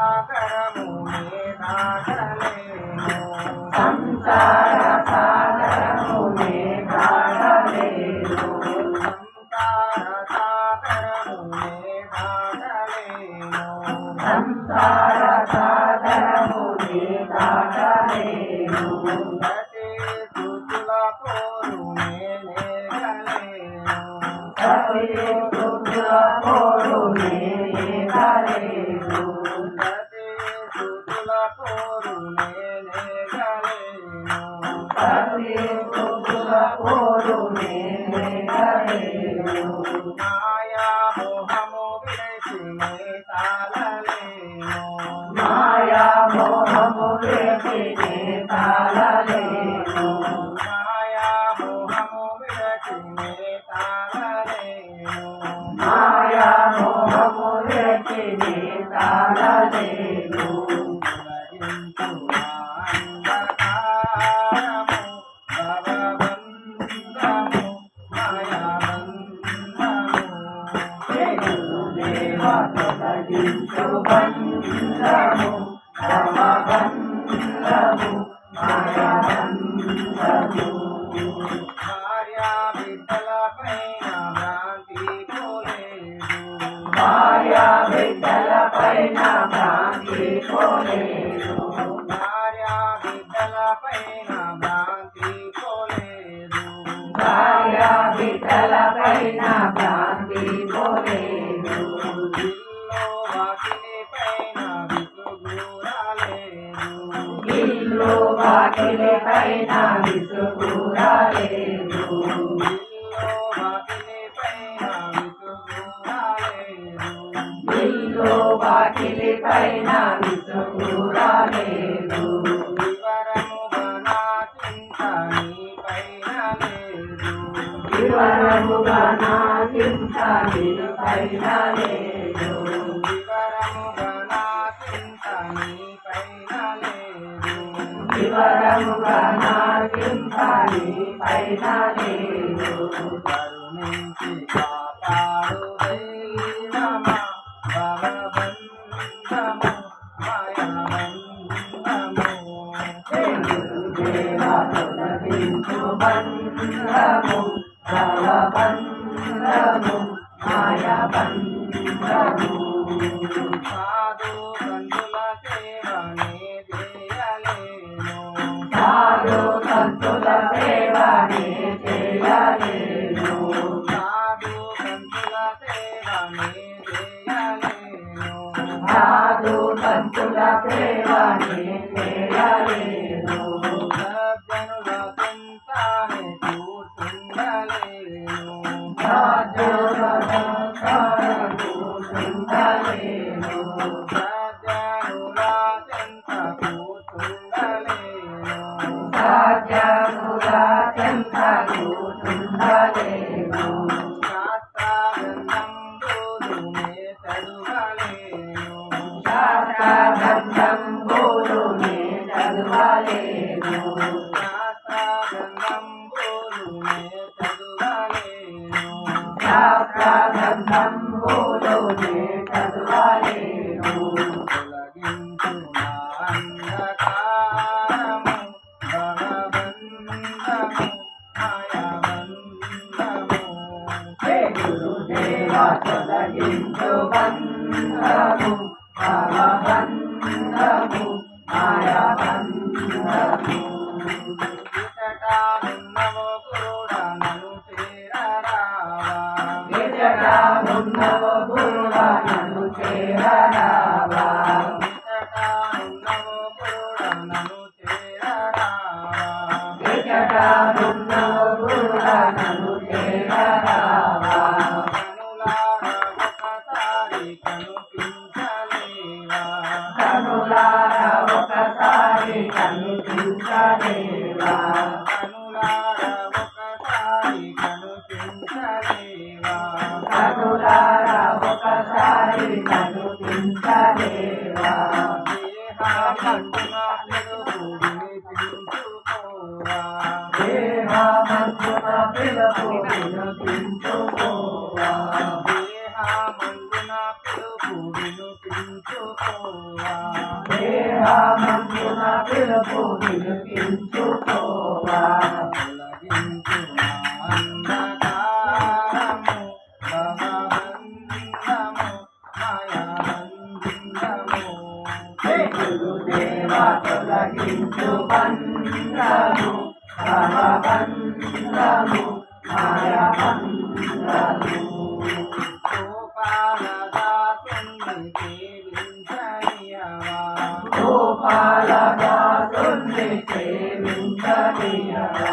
సాగరమునే దాటలేను సంసార సాగరమునే దాటలేను సంసార సాగరమునే దాటలేను సతి సుతుల పోరునే గలేను సతి సుతుల పోరునే గలేను మాయా మోహము విరచినే తాళలేను మాయా మోహము విరచినే తాళలేను మాయా మోహము విరచినే తాళలేను మాయా మోహము విరచినే తాళలేను తొలగించు బంధము భవబంధము మాయాబంధము భార్యా బిడ్డల పైన భ్రాంతి పోలేదు భార్యా బిడ్డల పైన భ్రాంతి పోలేదు భార్యా బిడ్డల పైన భ్రాంతి పోలేదు భార్యా బిడ్డల పైన భ్రాంతి పోలేదు ఇల్లు వాకిలి పైన విసుగు రాలేదు ఇల్లు వాకిలి పైన విసుగు రాలేదు వివరముగా నా చింత నీ పైన లేదు వివరముగా నా చింత నీ పైన లేదు కరుణించి కాపాడు దైవమా భవబంధము మాయాబంధము దేవా తొలగించు బంధము భవబంధము మాయాబంధము సాధు సంతుల సేవనే చేయలేను సాధు సంతుల సేవనే చేయలేను సాధు సంతుల సేవనే చేయలేను సాధు సంతుల సేవనే చేయలేను సజ్జనుల చింతానే కూర్చుండలేను సాధుల కూర్చుండలేను సజ్జనుల చింత కూర్చుండలేను సాధ్యముల చెంత కూర్చుండలేను శాస్త్రగ్రంథంబులునే చదువలేను శాస్త్రగ్రంథంబులునే చదవలేను శాస్త్రగ్రంథంబులునే చదువలేను శాస్త్రగ్రంథంబులునే చదవలేను తొలగించు నా అంధకారము భవబంధము మాయాబంధము హే గురుదేవా తొలగించు బంధము భవబంధము మాయాబంధము ఇతటానున్నవో గురుడా నన్ను చేరరావా విజటానున్నవ గురుడా నన్ను చేరరావా ఇతటానున్నవో గురుడా నన్ను చేరరావా విజటానున్నవ గురుడా నన్ను చేరరావా కనులారా ఒకసారి కనిపించలేవా కనులారా ఒకసారి కనిపించలేవా కనులారా ఒకసారి కనిపించలేవా దేహమందున పిలుపు వినిపించుకోవా దేహమందున పిలుపు వినిపించుకోవా దేహమందున పిలుపు వినిపించుకోవా తొలగించు నా అంధకారము భవబంధము మాయాబంధము గురుదేవా తొలగించు బంధము భవబంధము మాయాబంధము గోపాలదాసుని సేవించనియవా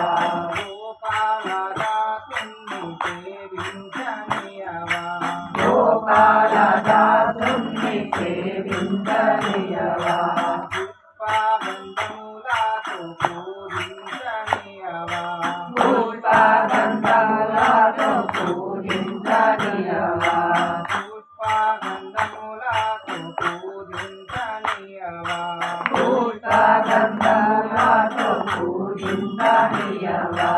గోపాలదాసుని సేవించనియవా పుష్పగంధములతో పూజించనియవా పుష్పగంధములతో పూజించనియవా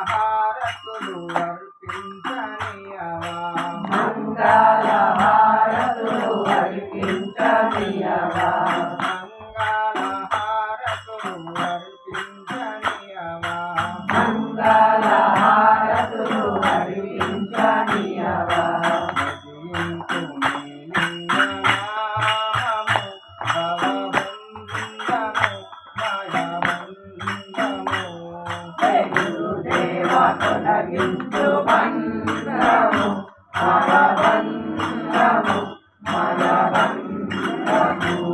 మంగళహారతులు అర్పించనియవా మంగళహారతులు అర్పించనియవా మంగళహారతులు అర్పించనియవా గురుదేవా తొలగించు బంధము భవబంధము మయబంధము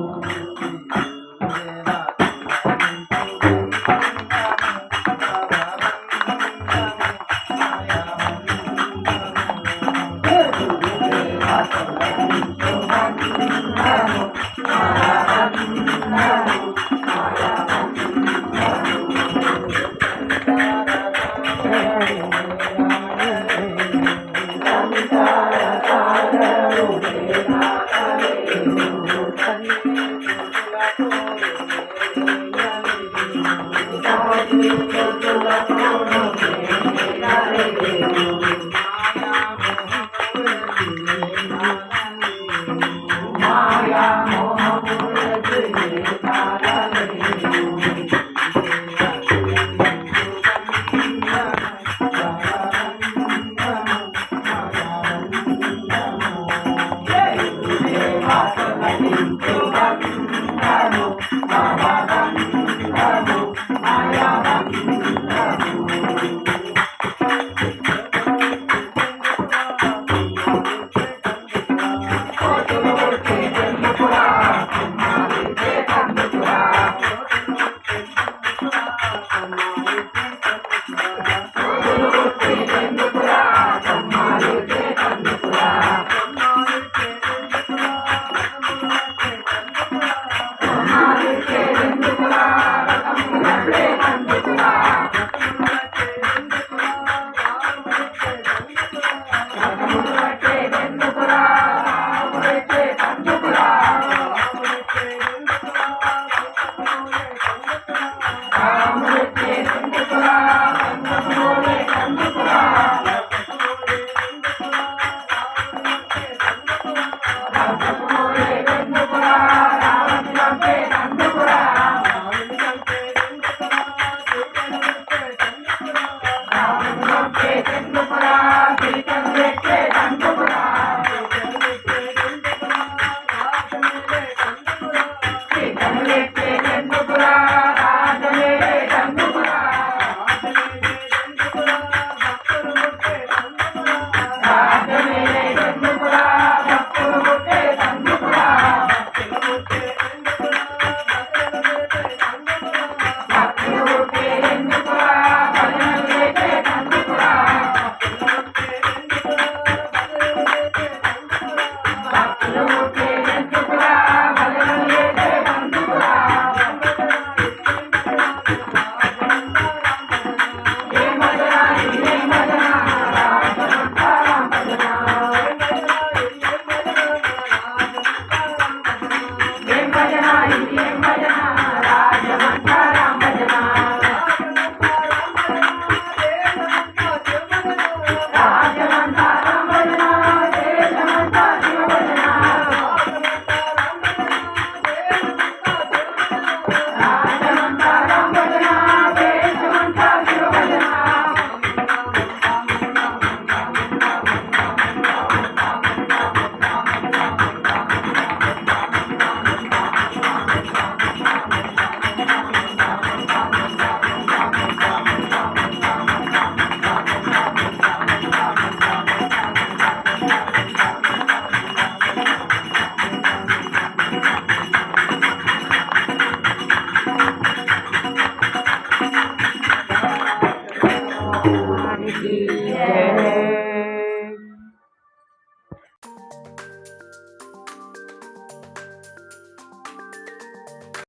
గురుదేవా తొలగించు బంధము భవబంధము మాయా Thank you.